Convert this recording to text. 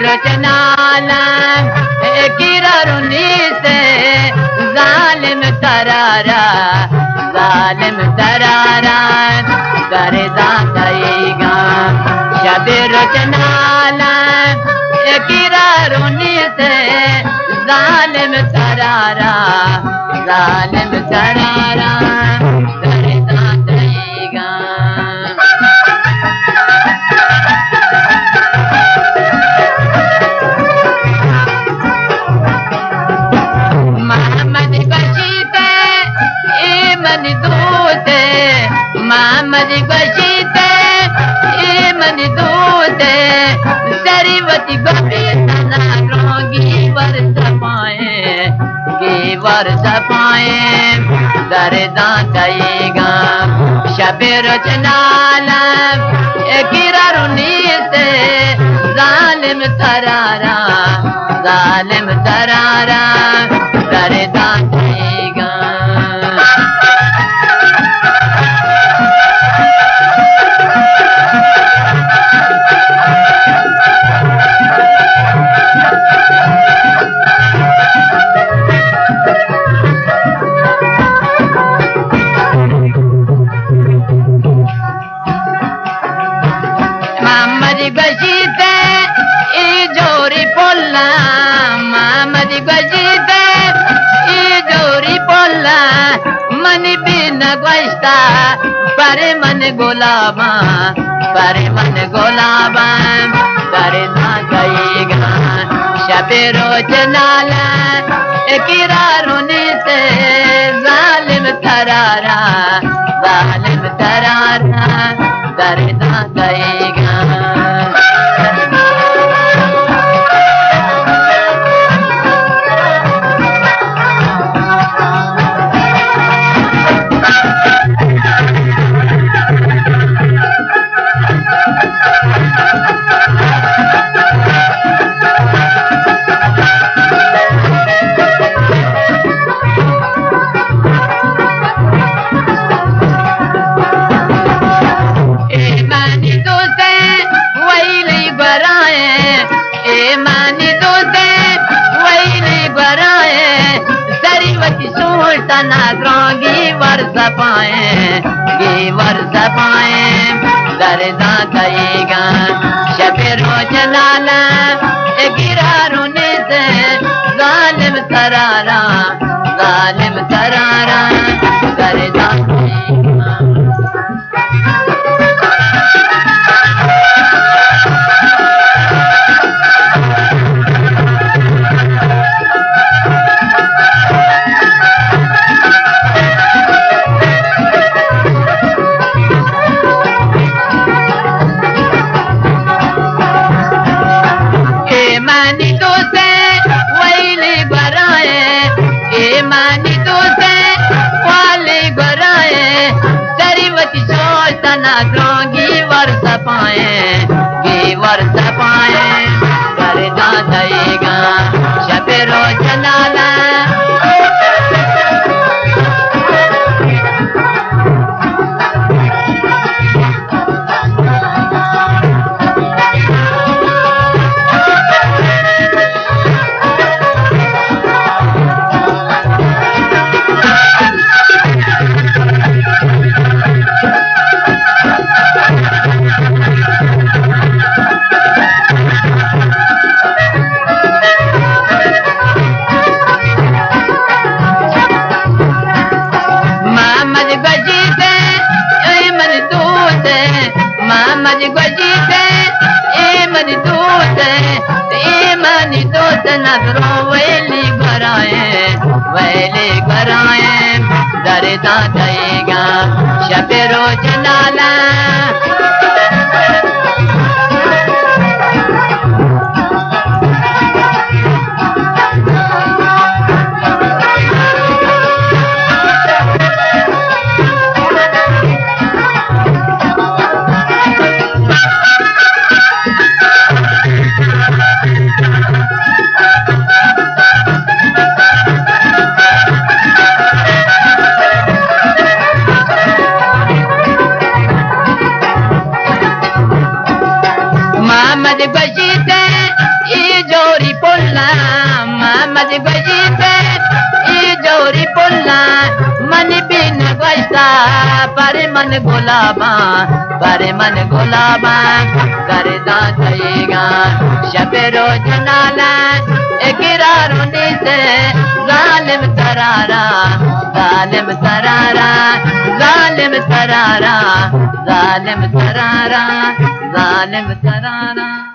रचनाला किरारुनी से जालिम तरारा दरदा कईगा शब रचनाला किरारुनी से जालिम तरारा दरदा कईगा मोहम्मद बशीते मन दूते सरवती गोपी तना रोगी वर्ष पाए दरदा कईगा शब रचनाला किरारुनी से जालिम तरारा दरदा कईगा परे मन गोलाबा दरदा कईगा शब रोचनाला किरारुनी से जालिम तरारा दरदा कईगा वर्ष पाए दरदा कईगा शब रोचनाला किरारुनी से जालिम तरारा दरदा कईगा वर्ष पाए दरदा कईगा शब रोचनाला दरदा कईगा शब रोचनाला सा पर मन गुलाबा करदा थईगा शब रोज नाला इकरारुनी से जालिम तरारा जालिम तरारा जालिम तरारा जालिम तरारा जालिम तरारा